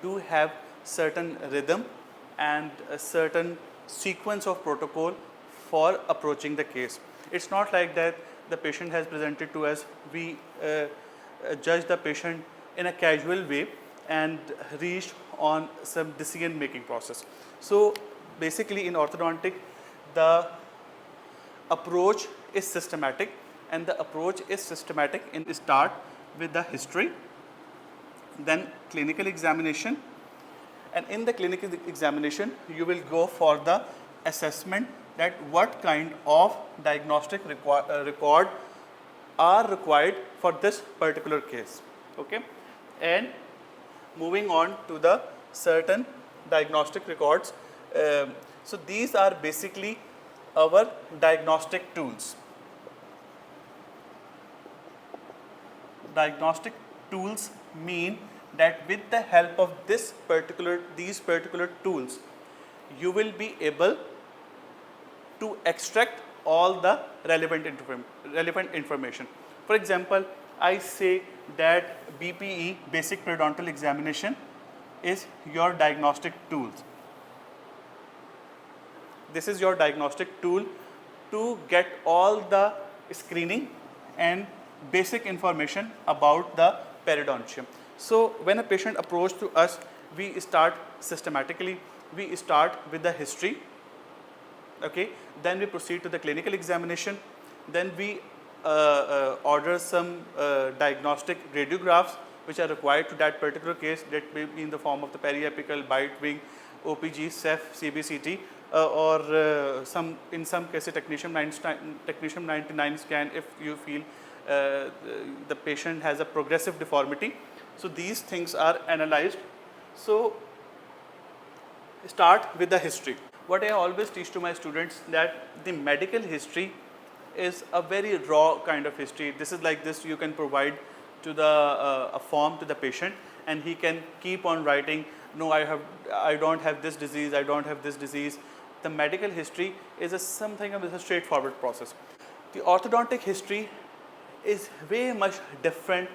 do have certain rhythm and a certain sequence of protocol for approaching the case. It's not like that the patient has presented to us, we judge the patient in a casual way and reached on some decision making process. So basically in orthodontic, the approach is systematic, and the approach is systematic in start with the history, then clinical examination, and in the clinical examination you will go for the assessment that what kind of diagnostic record are required for this particular case. Okay, and moving on to the certain diagnostic records. So these are basically our diagnostic tools. Diagnostic tools mean that with the help of these particular tools, you will be able to extract all the relevant information. For example, I say that BPE, basic periodontal examination, is your diagnostic tools. This is your diagnostic tool to get all the screening and basic information about the periodontium. So when a patient approaches to us, we start systematically. We start with the history. Okay, then we proceed to the clinical examination. Then we order some diagnostic radiographs which are required to that particular case, that may be in the form of the periapical, bite wing, OPG, CEF, CBCT, or in some cases technetium 99 scan if you feel the patient has a progressive deformity. So these things are analyzed. So start with the history. What I always teach to my students, that the medical history is a very raw kind of history. This is like this, you can provide to the a form to the patient and he can keep on writing, no, I don't have this disease, I don't have this disease. The medical history is something of a straightforward process. The orthodontic history is way much different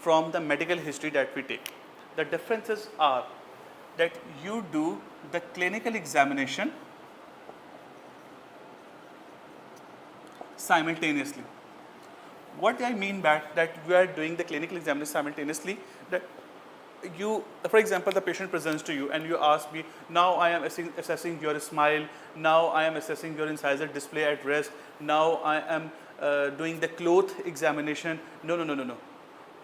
from the medical history that we take. The differences are that you do the clinical examination simultaneously. What I mean by that, we are doing the clinical examination simultaneously, that you, for example, the patient presents to you and you ask me, now I am assessing your smile, now I am assessing your incisor display at rest, now I am doing the cloth examination. No.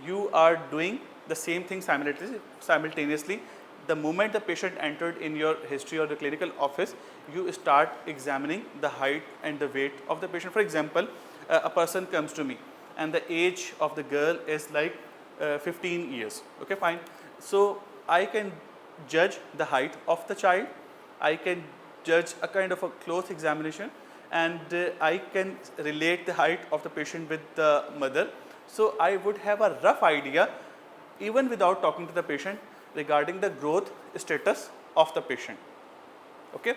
You are doing the same thing simultaneously. The moment the patient entered in your history or the clinical office, you start examining the height and the weight of the patient. For example, a person comes to me and the age of the girl is like 15 years. Okay, fine. So I can judge the height of the child, I can judge a kind of a close examination, and I can relate the height of the patient with the mother. So I would have a rough idea, even without talking to the patient, regarding the growth status of the patient. Okay,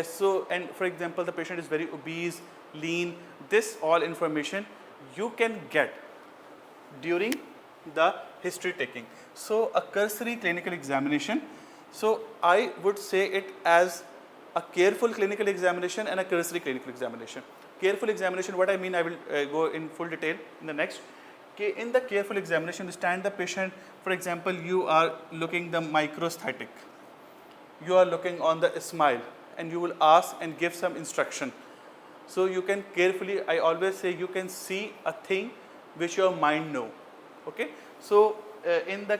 so, and for example, the patient is very obese, lean, this all information you can get during the history taking. So a cursory clinical examination, so I would say it as a careful clinical examination and a cursory clinical examination. Careful examination, what I mean, I will go in full detail in the next. In the careful examination, you stand the patient, for example, you are looking the microsthetic, you are looking on the smile, and you will ask and give some instruction. So you can carefully, I always say, you can see a thing which your mind know. Okay, so in the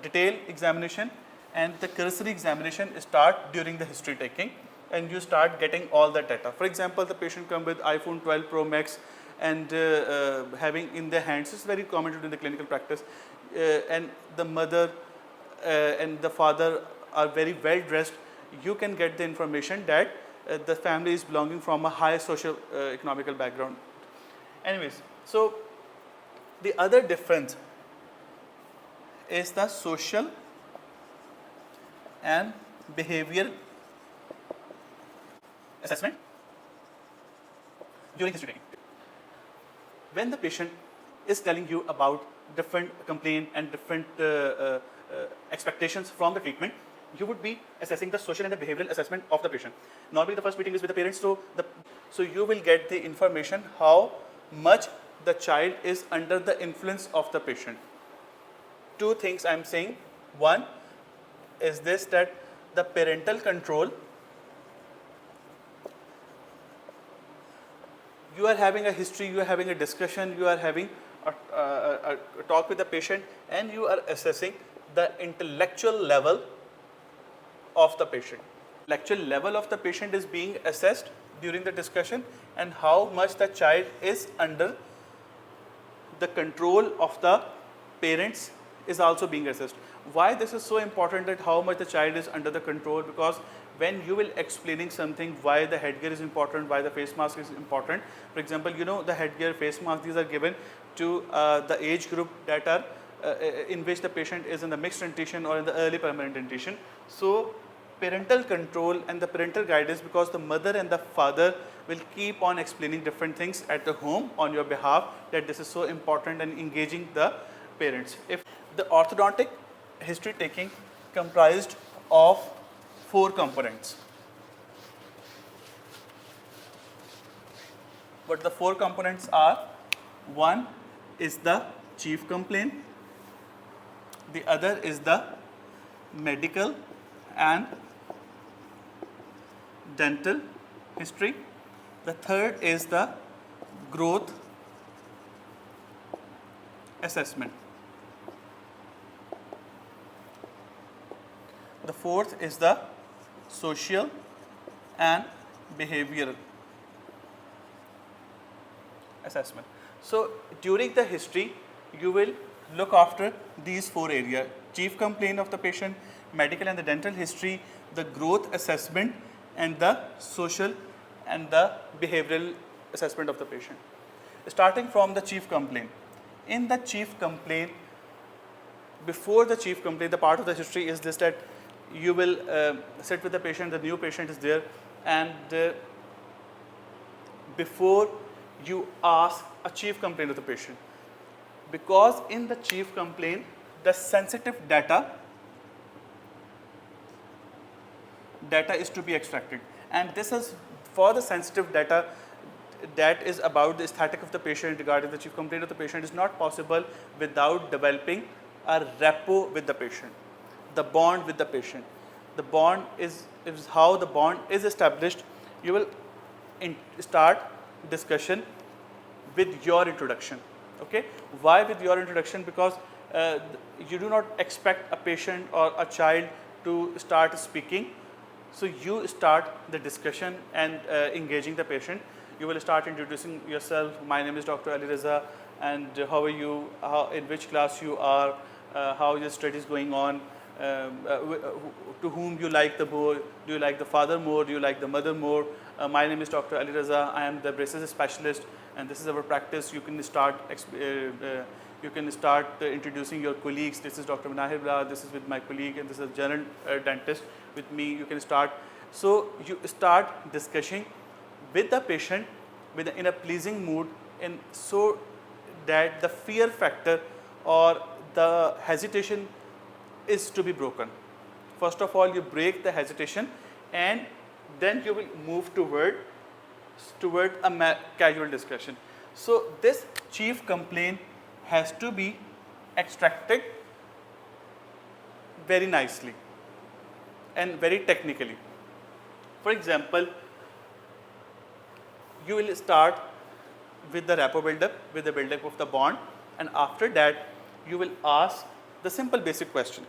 detailed examination and the cursory examination start during the history taking, and you start getting all the data. For example, the patient come with iPhone 12 Pro Max and having in their hands, it's very common in the clinical practice, and the mother and the father are very well dressed. You can get the information that the family is belonging from a high social economical background. Anyways, so the other difference is the social and behavioral assessment during history taking. When the patient is telling you about different complaint and different expectations from the treatment, you would be assessing the social and the behavioral assessment of the patient. Normally the first meeting is with the parents, so you will get the information how much the child is under the influence of the patient. Two things I'm saying. One is this, that the parental control, you are having a history, you are having a discussion, you are having a talk with the patient, and you are assessing the intellectual level of the patient. Intellectual level of the patient is being assessed during the discussion, and how much the child is under the control of the parents is also being assessed. Why this is so important, that how much the child is under the control? Because when you will explaining something, why the headgear is important, why the face mask is important. For example, you know, the headgear, face mask, these are given to the age group that are in which the patient is in the mixed dentition or in the early permanent dentition. So parental control and the parental guidance, because the mother and the father will keep on explaining different things at the home on your behalf, that this is so important, and engaging the parents. If the orthodontic history taking comprised of 4 components. What the 4 components are: one is the chief complaint, the other is the medical and dental history, the third is the growth assessment, the fourth is the social and behavioral assessment. So during the history, you will look after these 4 areas: chief complaint of the patient, medical and the dental history, the growth assessment, and the social and the behavioral assessment of the patient. Starting from the chief complaint. In the chief complaint, before the chief complaint, the part of the history is this, that you will sit with the patient, the new patient is there, and before you ask a chief complaint of the patient, because in the chief complaint, the sensitive data is to be extracted, and this is for the sensitive data that is about the aesthetic of the patient regarding the chief complaint of the patient is not possible without developing a rapport with the patient, the bond with the patient. The bond is how the bond is established. You will start discussion with your introduction. Okay, why with your introduction? Because you do not expect a patient or a child to start speaking. So you start the discussion and engaging the patient. You will start introducing yourself. My name is Dr. Ali Raza, and how are you? In which class you are? How your studies going on? To whom you like the more? Do you like the father more? Do you like the mother more? My name is Dr. Ali Raza. I am the braces specialist, and this is our practice. You can start introducing your colleagues. This is Dr. Manahir Blah. This is with my colleague, and this is a general dentist with me. You can start. So you start discussing with the patient in a pleasing mood, and so that the fear factor or the hesitation is to be broken. First of all, you break the hesitation, and then you will move toward a casual discussion. So this chief complaint has to be extracted very nicely and very technically. For example, you will start with the rapport build-up, with the build-up of the bond, and after that you will ask the simple basic question,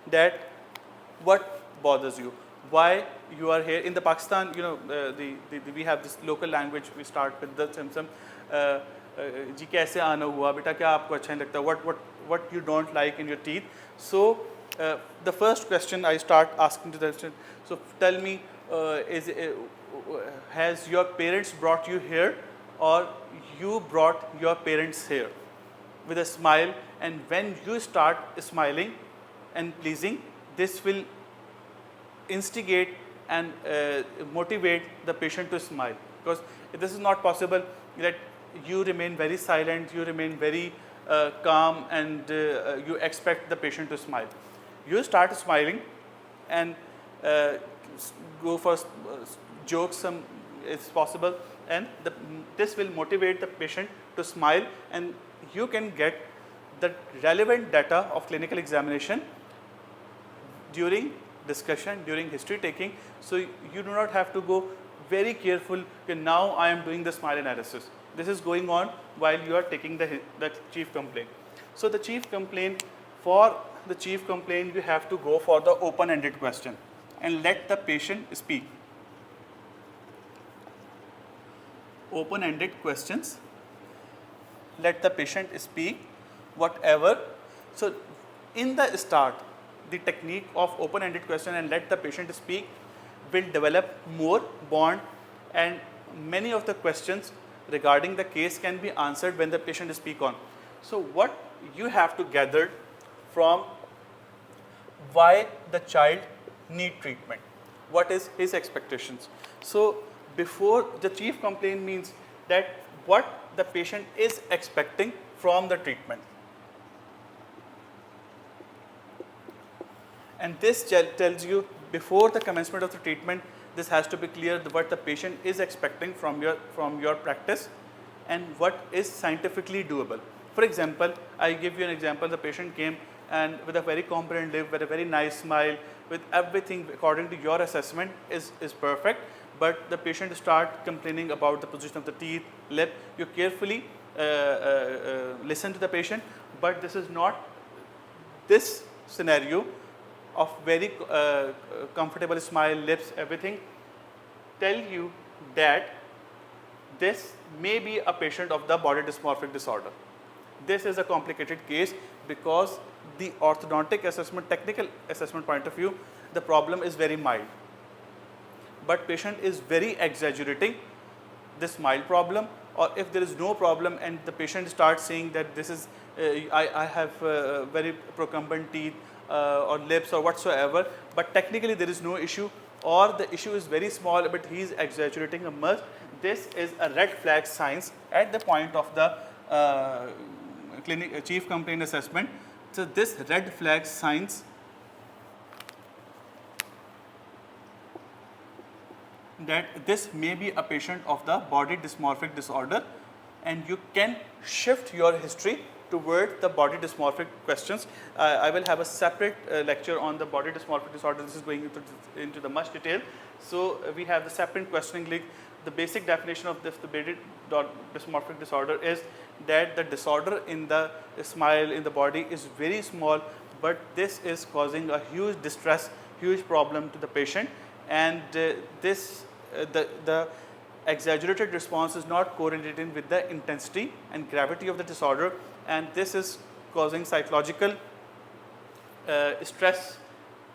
that what bothers you, why you are here. In the Pakistan, you know, we have this local language. We start with the symptom. जी कैसे आना हुआ बेटा, क्या आपको अच्छा नहीं लगता, what you don't like in your teeth. So the first question I start asking to the student, so tell me, has your parents brought you here, or you brought your parents here? With a smile, and when you start smiling and pleasing, this will instigate and motivate the patient to smile. Because this is not possible that you remain very silent, you remain very calm, and you expect the patient to smile. You start smiling and go for jokes some is possible, and this will motivate the patient to smile, and you can get the relevant data of clinical examination during discussion, during history taking. So you do not have to go very careful, okay, now I am doing the smile analysis. This is going on while you are taking the chief complaint. So the chief complaint, for the chief complaint, you have to go for the open-ended question and let the patient speak. Open-ended questions, let the patient speak, whatever. So in the start, the technique of open-ended question and let the patient speak will develop more bond, and many of the questions regarding the case can be answered when the patient speak on. So what you have to gather from why the child need treatment, what is his expectations. So before the chief complaint means that what the patient is expecting from the treatment. And this tells you before the commencement of the treatment, this has to be clear what the patient is expecting from your practice and what is scientifically doable. For example, I give you an example. The patient came and with a very competent lip, with a very nice smile, with everything according to your assessment is perfect, but the patient start complaining about the position of the teeth, lip. You carefully listen to the patient, but this is not this scenario of very comfortable smile, lips, everything, tell you that this may be a patient of the body dysmorphic disorder. This is a complicated case because the orthodontic assessment, technical assessment point of view, the problem is very mild. But patient is very exaggerating this mild problem, or if there is no problem and the patient starts saying that this is, I have very procumbent teeth, or lips or whatsoever, but technically there is no issue, or the issue is very small but he is exaggerating a much. This is a red flag signs at the point of the chief complaint assessment. So this red flag signs that this may be a patient of the body dysmorphic disorder, and you can shift your history toward the body dysmorphic questions. I will have a separate lecture on the body dysmorphic disorder. This is going into the much detail. So we have the separate questioning link. The basic definition of this, the body dysmorphic disorder, is that the disorder in the smile in the body is very small, but this is causing a huge distress, huge problem to the patient, and the exaggerated response is not correlating with the intensity and gravity of the disorder, and this is causing psychological stress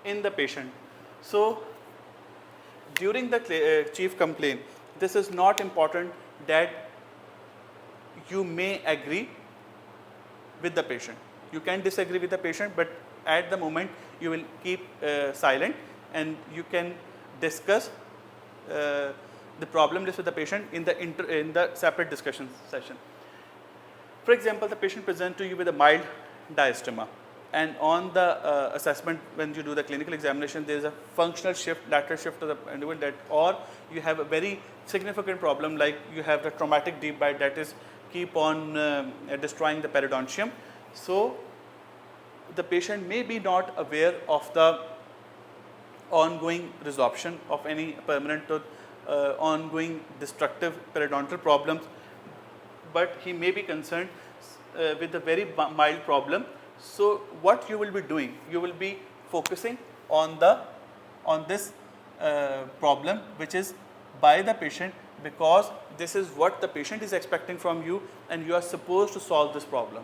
in the patient. So during the chief complaint, this is not important that you may agree with the patient. You can disagree with the patient, but at the moment you will keep silent, and you can discuss the problem list with the patient in the separate discussion session. For example, the patient presents to you with a mild diastema, and on the assessment, when you do the clinical examination, there is a functional shift, lateral shift to the mandible, that, or you have a very significant problem like you have the traumatic deep bite that is keep on destroying the periodontium. So the patient may be not aware of the ongoing resorption of any permanent tooth, ongoing destructive periodontal problems, but he may be concerned with a very mild problem. So what you will be doing, you will be focusing on this problem which is by the patient, because this is what the patient is expecting from you, and you are supposed to solve this problem.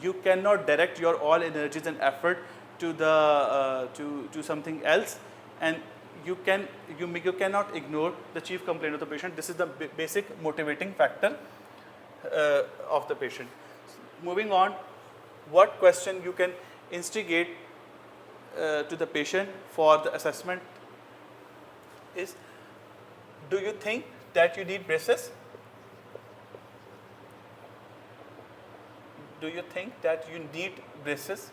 You cannot direct your all energies and effort to the to something else, and you cannot ignore the chief complaint of the patient. This is the basic motivating factor of the patient. Moving on, what question you can instigate to the patient for the assessment is, do you think that you need braces? Do you think that you need braces?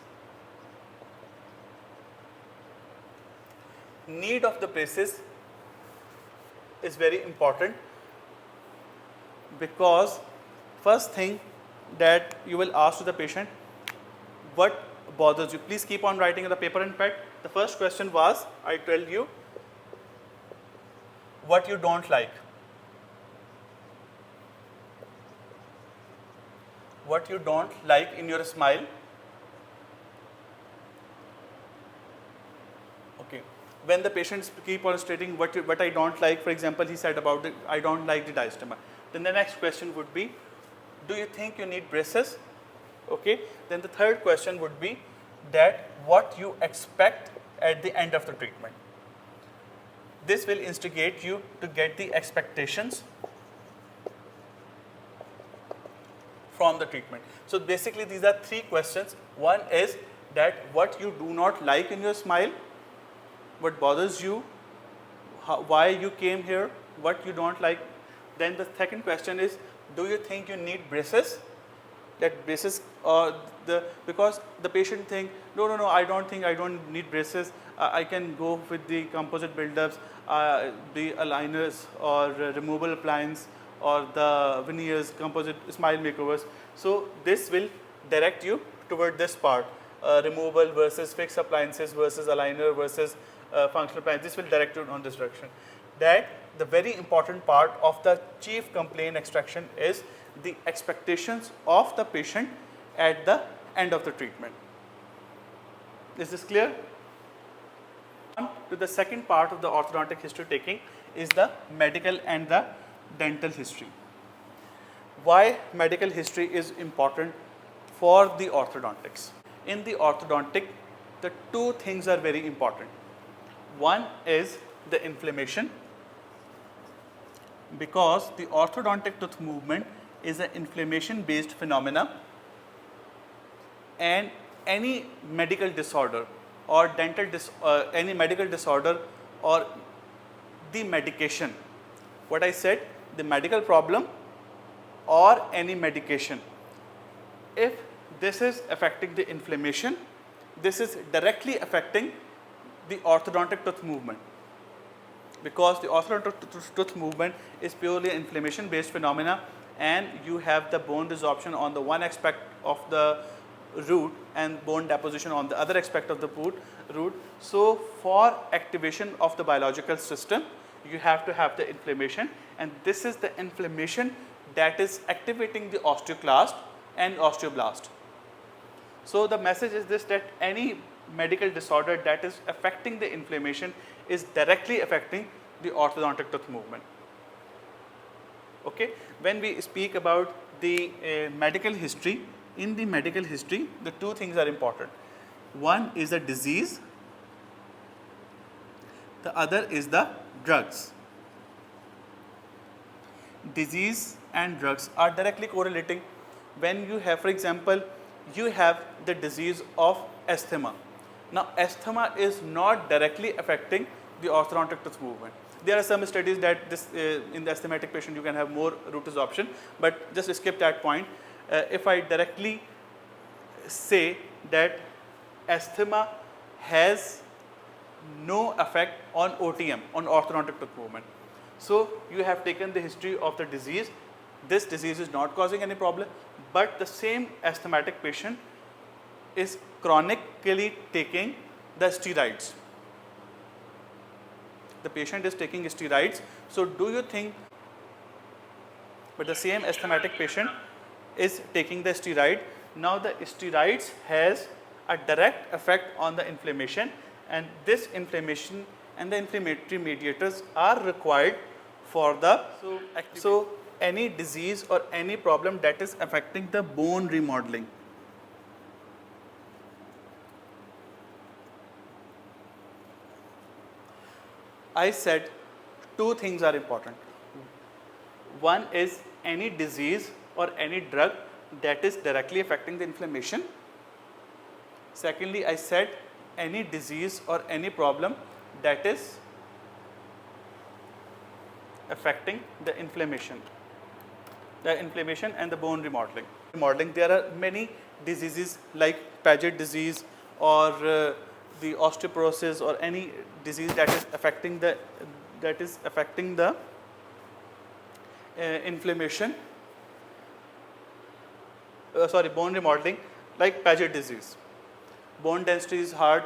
need of the braces is very important, because first thing that you will ask to the patient, what bothers you? Please keep on writing on the paper and pad. The first question was, I tell you, what you don't like. What you don't like in your smile. Okay. When the patients keep on stating what I don't like, for example, he said about I don't like the diastema. Then the next question would be, do you think you need braces? Okay. Then the third question would be that what you expect at the end of the treatment. This will instigate you to get the expectations from the treatment. So basically these are three questions. One is that what you do not like in your smile, what bothers you, why you came here, what you don't like. Then the second question is, do you think you need braces? That braces, because the patient think, no, I don't need braces. I can go with the composite buildups, the aligners or removable appliance or the veneers, composite smile makeovers. So this will direct you toward this part, removable versus fixed appliances versus aligner versus functional appliance. This will direct you on this direction. That the very important part of the chief complaint extraction is the expectations of the patient at the end of the treatment. Is this clear? On to the second part of the orthodontic history taking is the medical and the dental history. Why medical history is important for the orthodontics? In the orthodontic, the two things are very important. One is the inflammation, because the orthodontic tooth movement is an inflammation based phenomena, and any medical disorder or any medical disorder or the medication, what I said, the medical problem or any medication, if this is affecting the inflammation, this is directly affecting the orthodontic tooth movement, because the orthodontic tooth movement is purely inflammation based phenomena, and you have the bone resorption on the one aspect of the root and bone deposition on the other aspect of the root. So for activation of the biological system, you have to have the inflammation, and this is the inflammation that is activating the osteoclast and osteoblast. So the message is this, that any medical disorder that is affecting the inflammation is directly affecting the orthodontic tooth movement. Okay. When we speak about the medical history, in the medical history, the two things are important. One is the disease, the other is the drugs. Disease and drugs are directly correlating. When you have, for example, you have the disease of asthma. Now, asthma is not directly affecting the orthodontic tooth movement. There are some studies that this in the asthmatic patient you can have more root resorption, but just skip that point. If I directly say that asthma has no effect on OTM, on orthodontic tooth movement. So you have taken the history of the disease. This disease is not causing any problem, but the same asthmatic patient is chronically taking the steroids. The patient is taking steroids. So do you think, but the same asthmatic patient is taking the steroid. Now the steroids has a direct effect on the inflammation, and this inflammation and the inflammatory mediators are required for the, so any disease or any problem that is affecting the bone remodeling. I said two things are important. One is any disease or any drug that is directly affecting the inflammation. Secondly, I said any disease or any problem that is affecting the inflammation and the bone remodeling. There are many diseases like Paget disease or the osteoporosis or any disease that is affecting the inflammation, bone remodeling, like Paget disease, bone density is hard,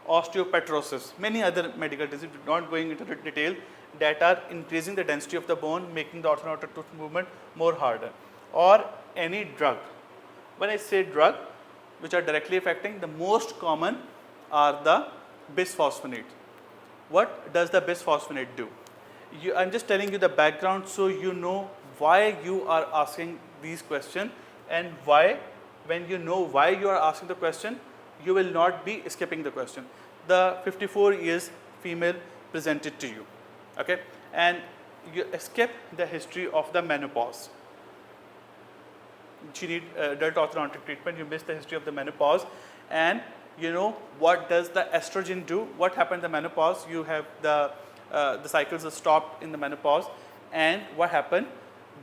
osteopetrosis, many other medical diseases, not going into the detail, that are increasing the density of the bone, making the orthodontic tooth movement more harder, or any drug. When I say drug, which are directly affecting, the most common are the bisphosphonate. What does the bisphosphonate do? I'm just telling you the background so you know why you are asking these questions, and why, when you know why you are asking the question, you will not be skipping the question. The 54 years female presented to you, okay, and you skip the history of the menopause. She need adult orthodontic treatment. You miss the history of the menopause, and you know what does the estrogen do? What happened in the menopause? You have the cycles are stopped in the menopause, and what happened?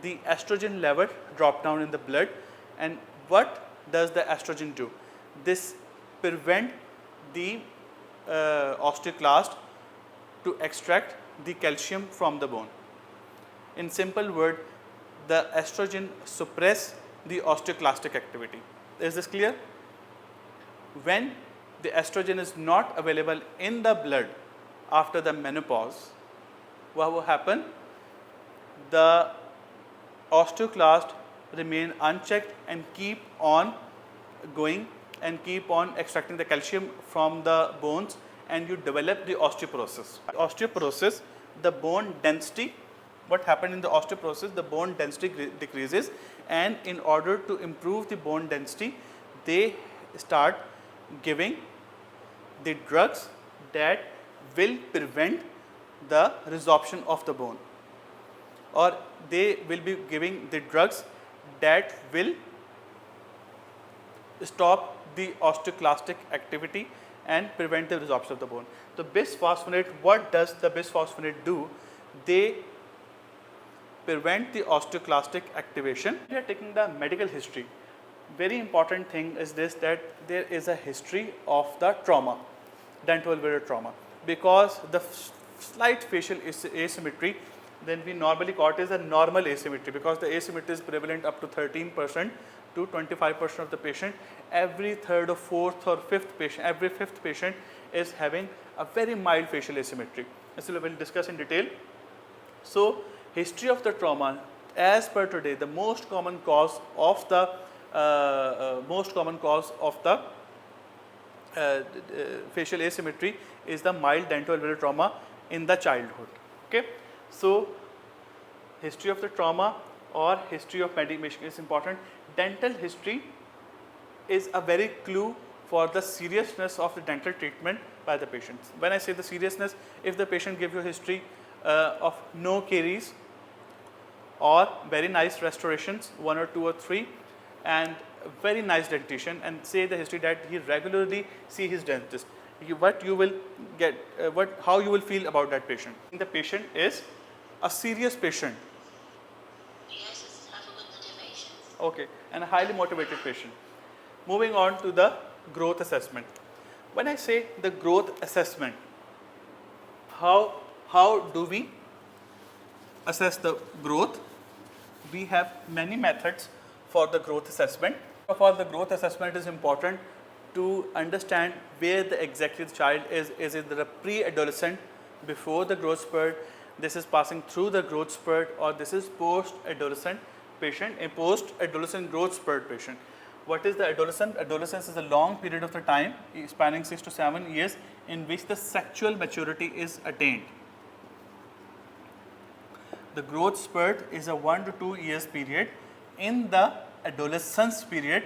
The estrogen level dropped down in the blood, and what does the estrogen do? This prevent the osteoclast to extract the calcium from the bone. In simple word, the estrogen suppress the osteoclastic activity. Is this clear? When the estrogen is not available in the blood after the menopause, what will happen? The osteoclast remain unchecked and keep on going and keep on extracting the calcium from the bones, and you develop the osteoporosis. Osteoporosis, the bone density, what happened in the osteoporosis, the bone density decreases, and in order to improve the bone density, they start giving the drugs that will prevent the resorption of the bone, or they will be giving the drugs that will stop the osteoclastic activity and prevent the resorption of the bone. The bisphosphonate, what does the bisphosphonate do? They prevent the osteoclastic activation. We are taking the medical history. Very important thing is this, that there is a history of the trauma, dental-alveolar trauma, because the slight facial asymmetry, then we normally call it as a normal asymmetry, because the asymmetry is prevalent up to 13% to 25% of the patient. Every third or fourth or fifth patient, every fifth patient is having a very mild facial asymmetry. This we will discuss in detail. So, history of the trauma, as per today, the most common cause of the facial asymmetry is the mild dental-alveolar trauma in the childhood. Okay, so history of the trauma or history of medication is important. Dental history is a very clue for the seriousness of the dental treatment by the patient. When I say the seriousness, if the patient gives you a history of no caries or very nice restorations, 1 or 2 or 3, and very nice dentition, and say the history that he regularly see his dentist, what you will get, how you will feel about that patient. The patient is a serious patient. Okay, and a highly motivated patient. Moving on to the growth assessment. When I say the growth assessment, how do we assess the growth? We have many methods for the growth assessment. First of all, the growth assessment is important to understand where exactly the child is. Is it the pre-adolescent, before the growth spurt, this is passing through the growth spurt, or this is post-adolescent patient, a post-adolescent growth spurt patient. What is the adolescent? Adolescence is a long period of the time spanning 6 to 7 years in which the sexual maturity is attained. The growth spurt is a 1 to 2 years period. In the adolescence period,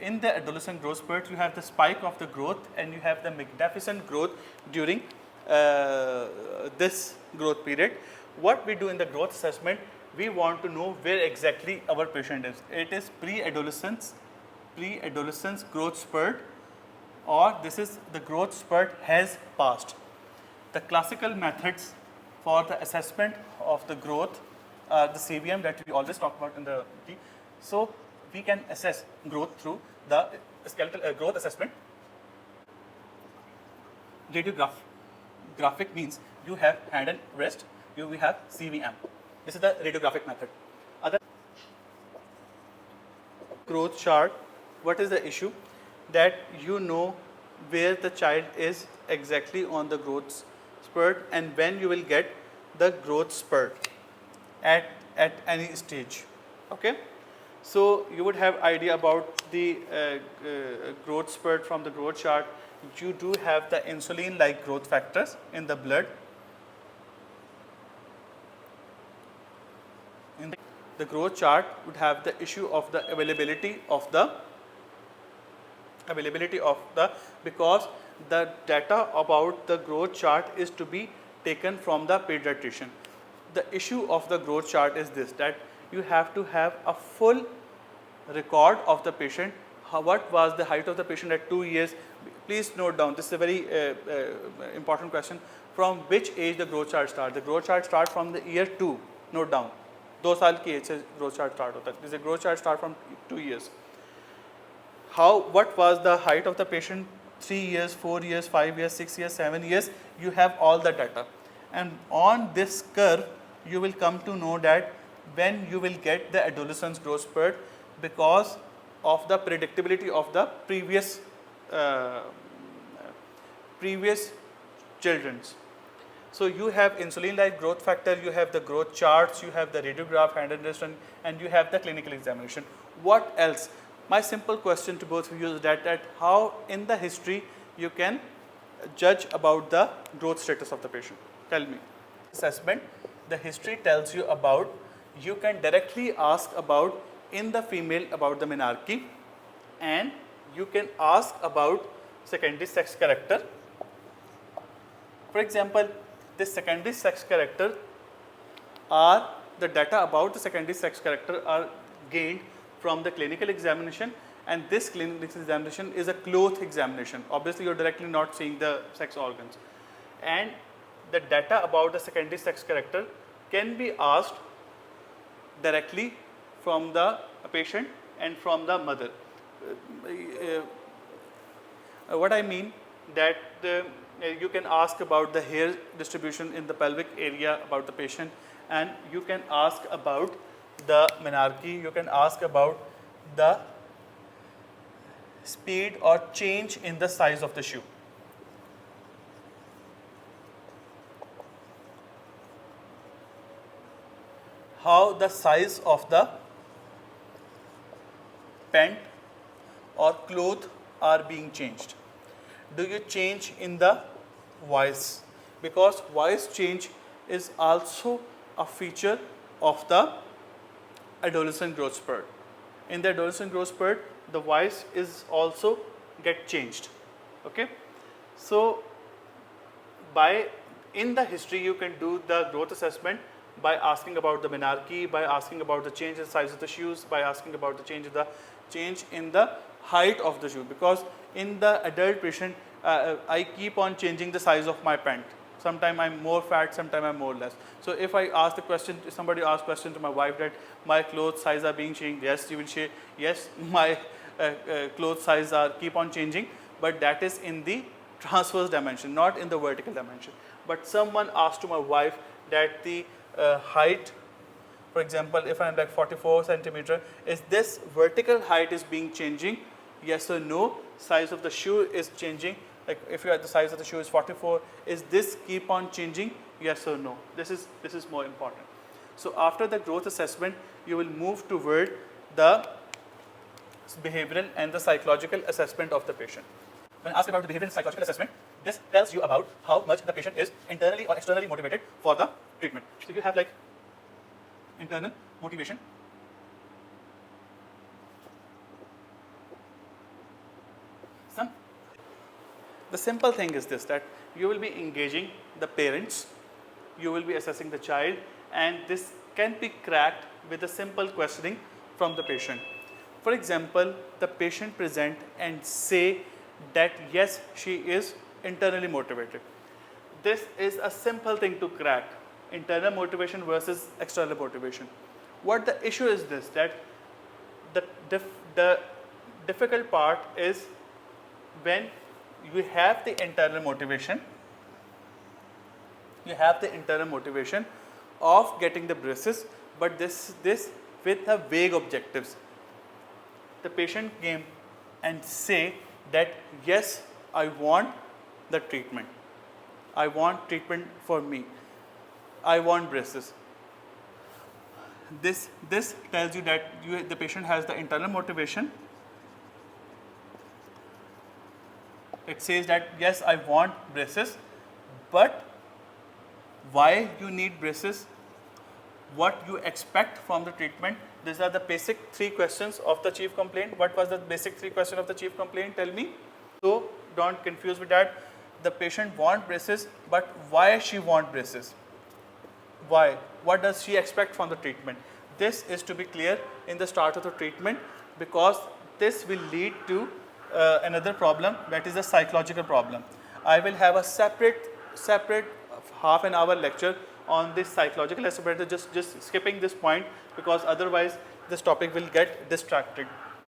in the adolescent growth spurt, you have the spike of the growth and you have the magnificent growth during this growth period. What we do in the growth assessment, we want to know where exactly our patient is. It is pre-adolescence growth spurt, or this is the growth spurt has passed. The classical methods for the assessment of the growth, the CVM that we always talk about in the so we can assess growth through the skeletal growth assessment. Radiographic means you have hand and wrist, you will have CVM. This is the radiographic method. Other growth chart, what is the issue? That you know where the child is exactly on the growth spurt and when you will get the growth spurt at any stage. Okay, so you would have idea about the growth spurt from the growth chart. You do have the insulin like growth factors in the blood. In the growth chart would have the issue of the availability of the because the data about the growth chart is to be taken from the pediatrician. The issue of the growth chart is this, that you have to have a full record of the patient. What was the height of the patient at 2 years? Please note down, this is a very important question. From which age the growth chart starts? The growth chart starts from the year 2. Note down, 2 साल की as से growth chart start होता है. This is a growth chart start from 2 years. What was the height of the patient 3 years, 4 years, 5 years, 6 years, 7 years? You have all the data. And on this curve, you will come to know that when you will get the adolescence growth spurt because of the predictability of the previous children's. So you have insulin-like growth factor, you have the growth charts, you have the radiograph, hand and wrist, and you have the clinical examination. What else? My simple question to both of you is that how in the history you can judge about the growth status of the patient. Tell me. Assessment, the history tells you about, you can directly ask about in the female about the menarche, and you can ask about secondary sex character. For example, this secondary sex character are the data about the secondary sex character are gained from the clinical examination, and this clinical examination is a cloth examination. Obviously, you're directly not seeing the sex organs, and the data about the secondary sex character can be asked directly from the patient and from the mother. What I mean that you can ask about the hair distribution in the pelvic area about the patient, and you can ask about the menarche, you can ask about the speed or change in the size of the shoe. How the size of the pant or cloth are being changed. Do you change in the voice? Because voice change is also a feature of the adolescent growth spurt. In the adolescent growth spurt, the voice is also get changed. Okay, so in the history you can do the growth assessment by asking about the menarche, by asking about the change in size of the shoes, by asking about the change in the height of the shoe. Because in the adult patient, I keep on changing the size of my pant. Sometimes I'm more fat, sometimes I'm more less. So if I ask the question, if somebody asks question to my wife that my clothes size are being changed, yes, she will say yes, my clothes size are keep on changing, but that is in the transverse dimension, not in the vertical dimension. But someone asked to my wife that the height, for example, if I'm like 44 centimeter, is this vertical height is being changing? Yes or no? Size of the shoe is changing. Like if you are the size of the shoe is 44, is this keep on changing? Yes or no? This is more important. So after the growth assessment, you will move toward the behavioral and the psychological assessment of the patient. When asked about the behavioral and psychological assessment, this tells you about how much the patient is internally or externally motivated for the treatment. So you have like internal motivation. The simple thing is this, that you will be engaging the parents, you will be assessing the child, and this can be cracked with a simple questioning from the patient. For example, the patient present and say that yes, she is internally motivated. This is a simple thing to crack, internal motivation versus external motivation. What the issue is this, that the difficult part is when you have the internal motivation. You have the internal motivation of getting the braces, but this with a vague objectives. The patient came and say that yes, I want the treatment. I want treatment for me. I want braces. This tells you that the patient has the internal motivation. It says that yes, I want braces, but why you need braces, what you expect from the treatment. These are the basic 3 questions of the chief complaint. What was the basic 3 questions of the chief complaint? Tell me. So don't confuse with that. The patient want braces, but why she want braces? Why? What does she expect from the treatment? This is to be clear in the start of the treatment, because this will lead to another problem, that is a psychological problem. I will have a separate half an hour lecture on this psychological aspect. Just skipping this point, because otherwise this topic will get distracted.